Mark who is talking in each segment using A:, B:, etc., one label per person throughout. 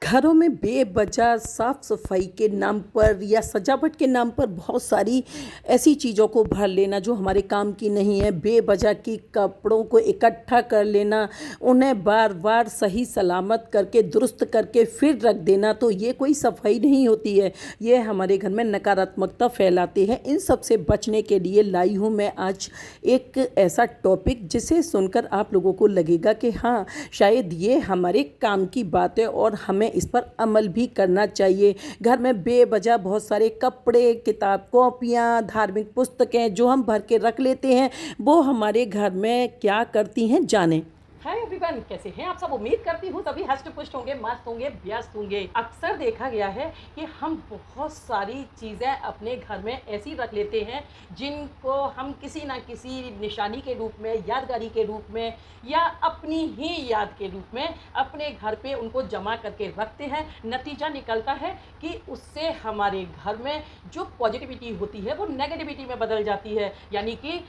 A: घरों में बेवजह साफ सफाई के नाम पर या सजावट के नाम पर बहुत सारी ऐसी चीज़ों को भर लेना जो हमारे काम की नहीं है। बेवजह की कपड़ों को इकट्ठा कर लेना, उन्हें बार बार सही सलामत करके दुरुस्त करके फिर रख देना, तो ये कोई सफाई नहीं होती है। ये हमारे घर में नकारात्मकता फैलाते हैं। इन सब से बचने के लिए लाई हूँ मैं आज एक ऐसा टॉपिक जिसे सुनकर आप लोगों को लगेगा कि हाँ, शायद ये हमारे काम की बात है और हमें इस पर अमल भी करना चाहिए। घर में बेवजह बहुत सारे कपड़े, किताब, कॉपियाँ, धार्मिक पुस्तकें जो हम भर के रख लेते हैं, वो हमारे घर में क्या करती हैं जानें।
B: हाय एवरीवन, कैसे हैं आप सब। उम्मीद करती हूँ सभी हष्ट पुष्ट होंगे, मस्त होंगे, व्यस्त होंगे। अक्सर देखा गया है कि हम बहुत सारी चीज़ें अपने घर में ऐसी रख लेते हैं जिनको हम किसी ना किसी निशानी के रूप में, यादगारी के रूप में या अपनी ही याद के रूप में अपने घर पे उनको जमा करके रखते हैं। नतीजा निकलता है कि उससे हमारे घर में जो पॉजिटिविटी होती है वो नेगेटिविटी में बदल जाती है, यानी कि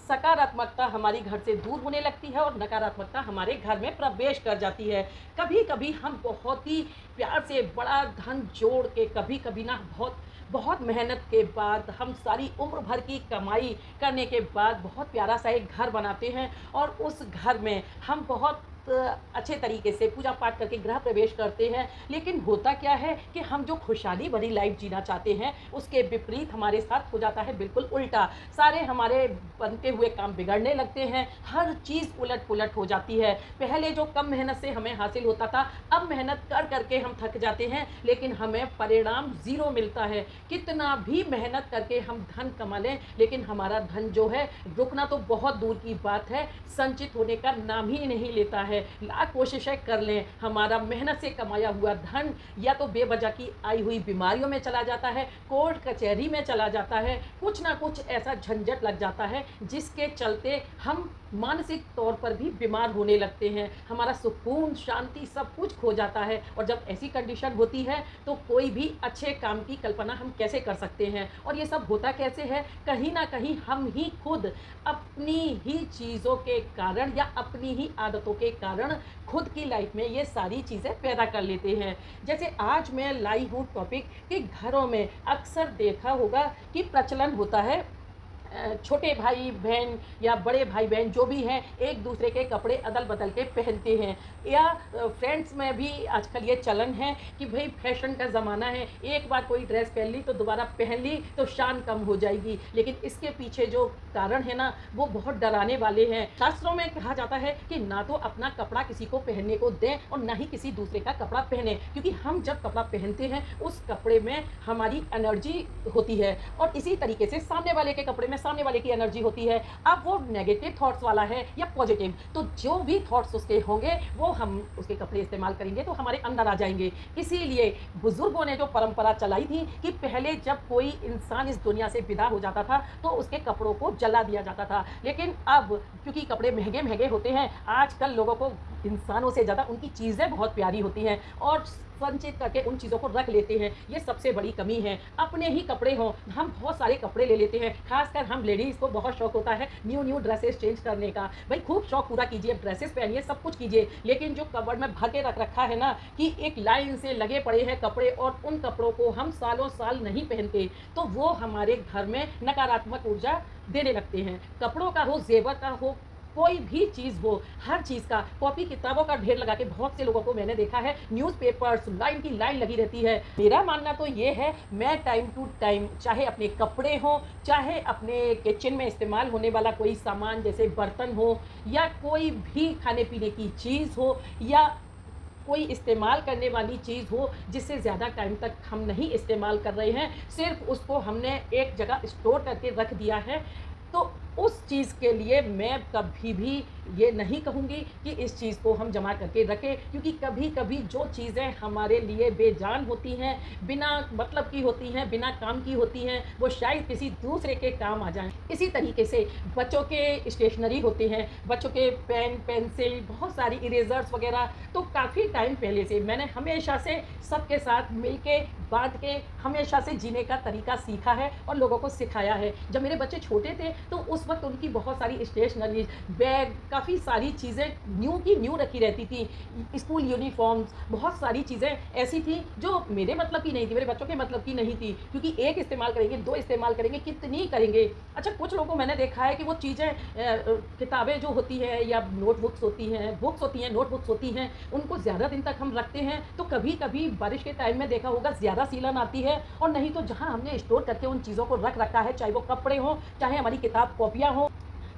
B: सकारात्मकता हमारी घर से दूर होने लगती है और नकारात्मकता हमारे घर में प्रवेश कर जाती है। कभी कभी हम बहुत ही प्यार से बड़ा धन जोड़ के, कभी कभी ना बहुत बहुत मेहनत के बाद, हम सारी उम्र भर की कमाई करने के बाद बहुत प्यारा सा एक घर बनाते हैं और उस घर में हम बहुत अच्छे तरीके से पूजा पाठ करके गृह प्रवेश करते हैं। लेकिन होता क्या है कि हम जो खुशहाली भरी लाइफ जीना चाहते हैं उसके विपरीत हमारे साथ हो जाता है बिल्कुल उल्टा। सारे हमारे बनते हुए काम बिगड़ने लगते हैं, हर चीज़ उलट पुलट हो जाती है। पहले जो कम मेहनत से हमें हासिल होता था, अब मेहनत कर करके हम थक जाते हैं लेकिन हमें परिणाम ज़ीरो मिलता है। कितना भी मेहनत करके हम धन कमा लें लेकिन हमारा धन जो है रुकना तो बहुत दूर की बात है, संचित होने का नाम ही नहीं लेता है। लाख कोशिशें कर लें, हमारा मेहनत से कमाया हुआ धन या तो बेवजह की आई हुई बीमारियों में चला जाता है, कोर्ट कचहरी में चला जाता है, कुछ ना कुछ ऐसा झंझट लग जाता है जिसके चलते हम मानसिक तौर पर भी बीमार होने लगते हैं। हमारा सुकून, शांति सब कुछ खो जाता है और जब ऐसी कंडीशन होती है तो कोई भी अच्छे काम की कल्पना हम कैसे कर सकते हैं। और ये सब होता कैसे है, कहीं ना कहीं हम ही खुद अपनी ही चीज़ों के कारण या अपनी ही आदतों के कारण खुद की लाइफ में ये सारी चीज़ें पैदा कर लेते हैं। जैसे आज मैं लाई हूँ टॉपिक कि घरों में अक्सर देखा होगा कि प्रचलन होता है, छोटे भाई बहन या बड़े भाई बहन जो भी हैं एक दूसरे के कपड़े अदल बदल के पहनते हैं। या फ्रेंड्स में भी आजकल ये चलन है कि भाई फैशन का ज़माना है, एक बार कोई ड्रेस पहन ली तो दोबारा पहन ली तो शान कम हो जाएगी। लेकिन इसके पीछे जो कारण है ना वो बहुत डराने वाले हैं। शास्त्रों में कहा जाता है कि ना तो अपना कपड़ा किसी को पहनने को दें और ना ही किसी दूसरे का कपड़ा पहने, क्योंकि हम जब कपड़ा पहनते हैं उस कपड़े में हमारी एनर्जी होती है और इसी तरीके से सामने वाले के कपड़े में सामने वाले की एनर्जी होती है। अब वो नेगेटिव थॉट्स वाला है या पॉजिटिव, तो जो भी थॉट्स उसके होंगे वो हम उसके कपड़े इस्तेमाल करेंगे तो हमारे अंदर आ जाएंगे। इसीलिए बुजुर्गों ने जो परंपरा चलाई थी कि पहले जब कोई इंसान इस दुनिया से विदा हो जाता था तो उसके कपड़ों को जला दिया जाता था। लेकिन अब क्योंकि कपड़े महंगे महंगे होते हैं, आजकल लोगों को इंसानों से ज़्यादा उनकी चीज़ें बहुत प्यारी होती हैं और संचित करके उन चीज़ों को रख लेते हैं। ये सबसे बड़ी कमी है। अपने ही कपड़े हों, हम बहुत सारे कपड़े ले लेते हैं। खासकर हम लेडीज़ को बहुत शौक होता है न्यू ड्रेसेस चेंज करने का। भाई खूब शौक पूरा कीजिए, ड्रेसेस पहनिए, सब कुछ कीजिए, लेकिन जो कबर्ड में भर के रख रखा है ना कि एक लाइन से लगे पड़े हैं कपड़े और उन कपड़ों को हम सालों साल नहीं पहनते, तो वो हमारे घर में नकारात्मक ऊर्जा देने लगते हैं। कपड़ों का हो, जेवर का हो, कोई भी चीज़ हो, हर चीज़ का, कॉपी किताबों का ढेर लगा के बहुत से लोगों को मैंने देखा है, न्यूज़पेपर्स लाइन की लाइन लगी रहती है। मेरा मानना तो ये है, मैं टाइम टू टाइम चाहे अपने कपड़े हों, चाहे अपने किचन में इस्तेमाल होने वाला कोई सामान जैसे बर्तन हो या कोई भी खाने पीने की चीज़ हो या कोई इस्तेमाल करने वाली चीज़ हो जिससे ज़्यादा टाइम तक हम नहीं इस्तेमाल कर रहे हैं, सिर्फ उसको हमने एक जगह स्टोर करके रख दिया है, तो उस चीज़ के लिए मैं कभी भी ये नहीं कहूँगी कि इस चीज़ को हम जमा करके रखें, क्योंकि कभी कभी जो चीज़ें हमारे लिए बेजान होती हैं, बिना मतलब की होती हैं, बिना काम की होती हैं, वो शायद किसी दूसरे के काम आ जाएं। इसी तरीके से बच्चों के स्टेशनरी होते हैं, बच्चों के पेन, पेंसिल, बहुत सारी इरेजर्स वगैरह, तो काफ़ी टाइम पहले से मैंने हमेशा से सबके साथ मिल के बांट के हमेशा से जीने का तरीका सीखा है और लोगों को सिखाया है। जब मेरे बच्चे छोटे थे तो उस उस वक़्त उनकी बहुत सारी स्टेशनरीज़, बैग, काफ़ी सारी चीज़ें न्यू की न्यू रखी रहती थी। स्कूल यूनिफ़ॉर्म्स, बहुत सारी चीज़ें ऐसी थी जो मेरे मतलब की नहीं थी, मेरे बच्चों के मतलब की नहीं थी, क्योंकि 1 इस्तेमाल करेंगे, 2 इस्तेमाल करेंगे, कितनी करेंगे। अच्छा, कुछ लोगों को मैंने देखा है कि वो चीज़ें किताबें जो होती हैं या नोटबुक्स होती हैं, बुक्स होती हैं, नोटबुक्स होती हैं, उनको ज़्यादा दिन तक हम रखते हैं, तो कभी-कभी बारिश के टाइम में देखा होगा ज़्यादा सीलन आती है, और नहीं तो जहाँ हमने स्टोर करके उन चीज़ों को रख रखा है, चाहे वो कपड़े हों, चाहे हमारी किताब कॉपियाँ हों,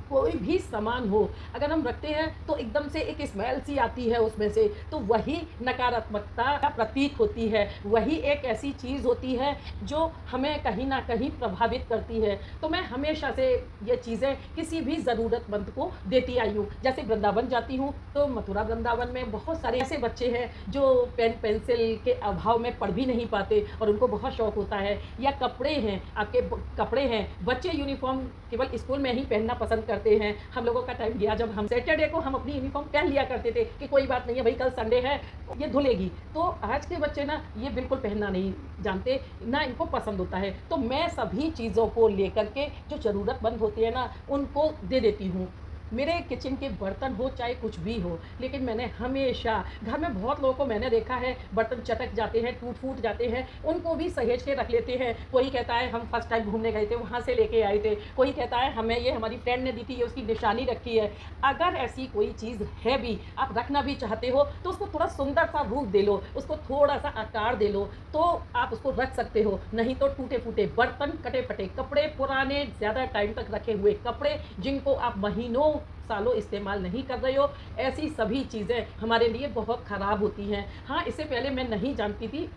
B: कोई भी सामान हो, अगर हम रखते हैं तो एकदम से एक स्मेल सी आती है उसमें से, तो वही नकारात्मकता का प्रतीक होती है। वही एक ऐसी चीज़ होती है जो हमें कहीं न कहीं प्रभावित करती है। तो मैं हमेशा से ये चीज़ें किसी भी ज़रूरतमंद को देती आई हूँ। जैसे वृंदावन जाती हूँ तो मथुरा वृंदावन में बहुत सारे ऐसे बच्चे हैं जो पेन पेंसिल के अभाव में पढ़ भी नहीं पाते और उनको बहुत शौक होता है। या कपड़े हैं, आपके कपड़े हैं, बच्चे यूनिफ़ॉर्म केवल स्कूल में ही पहनना पसंद करते हैं। हम लोगों का टाइम गया जब हम सैटरडे को हम अपनी यूनिफ़ॉर्म पहन लिया करते थे कि कोई बात नहीं है भाई, कल संडे है, ये धुलेगी। तो आज के बच्चे ना ये बिल्कुल पहनना नहीं जानते, ना इनको पसंद होता है। तो मैं सभी चीज़ों को लेकर के जो ज़रूरतमंद होती है ना, उनको दे देती हूँ। मेरे किचन के बर्तन हो चाहे कुछ भी हो, लेकिन मैंने हमेशा, घर में बहुत लोगों को मैंने देखा है बर्तन चटक जाते हैं, टूट फूट जाते हैं, उनको भी सहेज के रख लेते हैं। कोई कहता है हम फर्स्ट टाइम घूमने गए थे वहाँ से लेके आए थे, कोई कहता है हमें ये हमारी फ्रेंड ने दी थी, ये उसकी निशानी रखी है। अगर ऐसी कोई चीज़ है भी, आप रखना भी चाहते हो, तो उसको थोड़ा सुंदर सा रूप दे लो, उसको थोड़ा सा आकार दे लो, तो आप उसको रख सकते हो। नहीं तो टूटे फूटे बर्तन, कटे फटे कपड़े, पुराने ज़्यादा टाइम तक रखे हुए कपड़े, जिनको आप महीनों सालों इस्तेमाल नहीं कर रहे हो, ऐसी सभी चीज़ें हमारे लिए बहुत ख़राब होती हैं। हाँ, इससे पहले मैं नहीं जानती थी,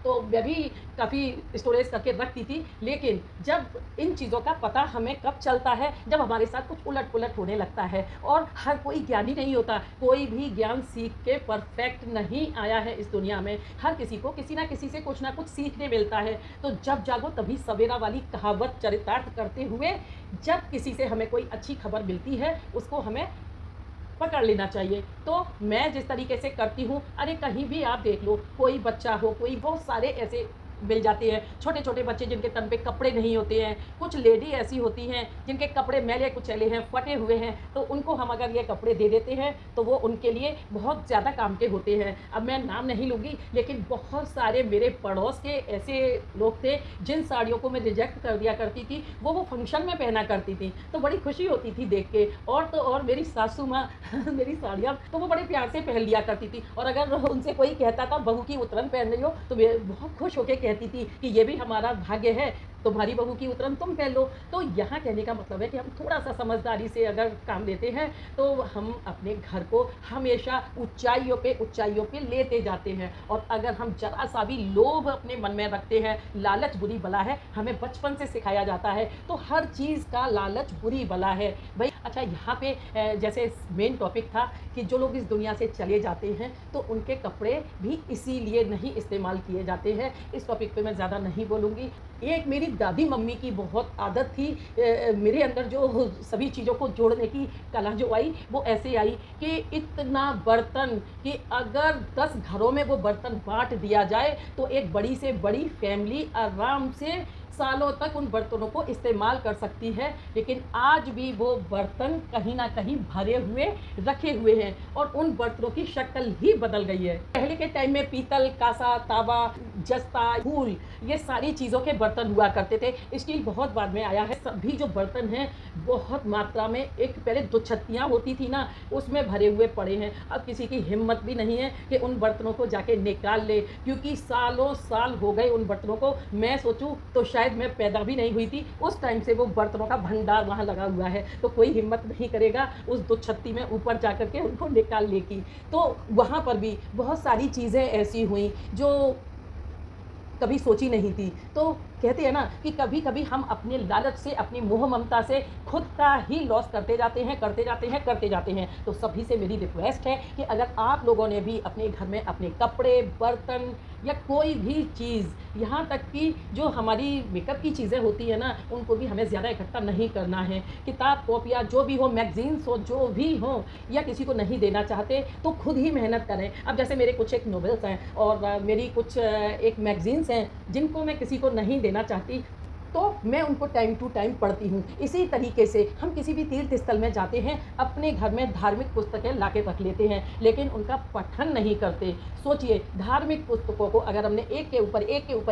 B: तो मैं भी काफ़ी स्टोरेज करके रखती थी, लेकिन जब इन चीज़ों का पता हमें कब चलता है, जब हमारे साथ कुछ उलट-पुलट होने लगता है। और हर कोई ज्ञानी नहीं होता, कोई भी ज्ञान सीख के परफेक्ट नहीं आया है इस दुनिया में। हर किसी को किसी न किसी से कुछ ना कुछ सीखने मिलता है। तो जब जागो तभी सवेरा वाली कहावत चरितार्थ करते हुए, जब किसी से हमें कोई अच्छी खबर मिलती है, उसको हमें पकड़ लेना चाहिए। तो मैं जिस तरीके से करती हूँ, अरे कहीं भी आप देख लो, कोई बच्चा हो, कोई बहुत सारे ऐसे मिल जाते हैं, छोटे-छोटे बच्चे जिनके तन पे कपड़े नहीं होते हैं, कुछ लेडी ऐसी होती हैं जिनके कपड़े मैले-कुचैले हैं, फटे हुए हैं, तो उनको हम अगर ये कपड़े दे देते हैं, तो वो उनके लिए बहुत ज़्यादा काम के होते हैं। अब मैं नाम नहीं लूँगी, लेकिन बहुत सारे मेरे पड़ोस के ऐसे लोग थे, जिन साड़ियों को मैं रिजेक्ट कर दिया करती थी, वो फंक्शन में पहना करती थी, तो बड़ी खुशी होती थी देख के। और तो और मेरी सासू माँ मेरी साड़ियाँ तो वो बड़े प्यार से पहन लिया करती थी, और अगर उनसे कोई कहता था बहू की उतरन पहन रही हो, तो वे बहुत खुश होके कहती थी कि ये भी हमारा भाग्य है, तुम्हारी बहू की उतरन तुम पहन लो। तो यहाँ कहने का मतलब है कि हम थोड़ा-सा समझदारी से अगर काम लेते हैं, तो हम अपने घर को हमेशा ऊँचाइयों पे लेते जाते हैं। और अगर हम ज़रा-सा भी लोभ अपने मन में रखते हैं, लालच बुरी बला है, हमें बचपन से सिखाया जाता है, तो हर चीज़ का लालच बुरी बला है। भई अच्छा, यहाँ पे जैसे मेन टॉपिक था कि जो लोग इस दुनिया से चले जाते हैं, तो उनके कपड़े भी इसीलिए नहीं इस्तेमाल किए जाते हैं। इस टॉपिक पे मैं ज़्यादा नहीं बोलूँगी। एक मेरी दादी मम्मी की बहुत आदत थी, मेरे अंदर जो सभी चीज़ों को जोड़ने की कला जो आई, वो ऐसे आई कि इतना बर्तन कि अगर 10 घरों में वो बर्तन बाँट दिया जाए, तो एक बड़ी से बड़ी फैमिली आराम से सालों तक उन बर्तनों को इस्तेमाल कर सकती है। लेकिन आज भी वो बर्तन कहीं न कहीं भरे हुए रखे हुए हैं, और उन बर्तनों की शक्ल ही बदल गई है। पहले के टाइम में पीतल, काँसा, तावा, जस्ता, फूल, ये सारी चीज़ों के बर्तन हुआ करते थे। स्टील बहुत बाद में आया है। सभी जो बर्तन हैं बहुत मात्रा में, एक पहले दुछत्तियाँ होती थी ना, उसमें भरे हुए पड़े हैं। अब किसी की हिम्मत भी नहीं है कि उन बर्तनों को जाके निकाल ले, क्योंकि सालों साल हो गए उन बर्तनों को। मैं सोचूँ तो शायद मैं पैदा भी नहीं हुई थी, उस टाइम से वो बर्तनों का भंडार वहाँ लगा हुआ है। तो कोई हिम्मत नहीं करेगा उस दुछत्ती में ऊपर जा कर के उनको निकालने की। तो वहाँ पर भी बहुत सारी चीज़ें ऐसी हुई जो कभी सोची नहीं थी। तो कहते हैं ना कि कभी-कभी हम अपने लालच से, अपनी मोह ममता से खुद का ही लॉस करते जाते हैं, करते जाते हैं, करते जाते हैं। तो सभी से मेरी रिक्वेस्ट है कि अगर आप लोगों ने भी अपने घर में अपने कपड़े, बर्तन या कोई भी चीज़, यहाँ तक कि जो हमारी मेकअप की चीज़ें होती हैं ना, उनको भी हमें ज़्यादा इकट्ठा नहीं करना है। किताब, कॉपियाँ जो भी हो, मैगज़ीन्स हो, जो भी हों, या किसी को नहीं देना चाहते तो खुद ही मेहनत करें। अब जैसे मेरे कुछ एक नॉवेल्स हैं और मेरी कुछ एक मैगज़ीन्स हैं जिनको मैं किसी को नहीं देना चाहती, तो मैं उनको टाइम टू टाइम पढ़ती हूँ। इसी तरीके से हम किसी भी तीर्थ स्थल में जाते हैं, अपने घर में धार्मिक पुस्तकें ला के रख लेते हैं, लेकिन उनका पठन नहीं करते। सोचिए, धार्मिक पुस्तकों को अगर हमने एक के ऊपर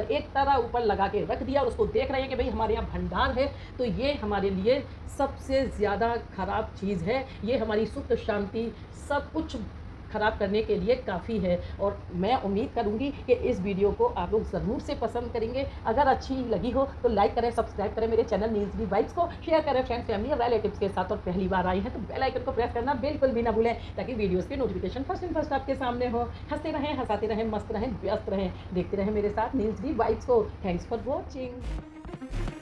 B: एक तरह ऊपर लगा के रख दिया और उसको देख रहे हैं कि भाई हमारे यहाँ भंडार है, तो ये हमारे लिए सबसे ज़्यादा खराब चीज़ है। ये हमारी सुख शांति सब कुछ ख़राब करने के लिए काफ़ी है। और मैं उम्मीद करूँगी कि इस वीडियो को आप लोग ज़रूर से पसंद करेंगे। अगर अच्छी लगी हो तो लाइक करें, सब्सक्राइब करें मेरे चैनल नीलस वाइब्स को, शेयर करें फ्रेंड्स, फैमिली और रिलेटिव्स के साथ। और पहली बार आई हैं तो बेल आइकन को प्रेस करना बिल्कुल भी ना भूलें, ताकि वीडियोज़ के नोटिफिकेशन फर्स्ट एंड फर्स्ट आपके सामने हो। हंसते रहें, हंसाते रहें, मस्त रहें, व्यस्त रहें, देखते रहें मेरे साथ नीलस वाइब्स को। Thanks for watching.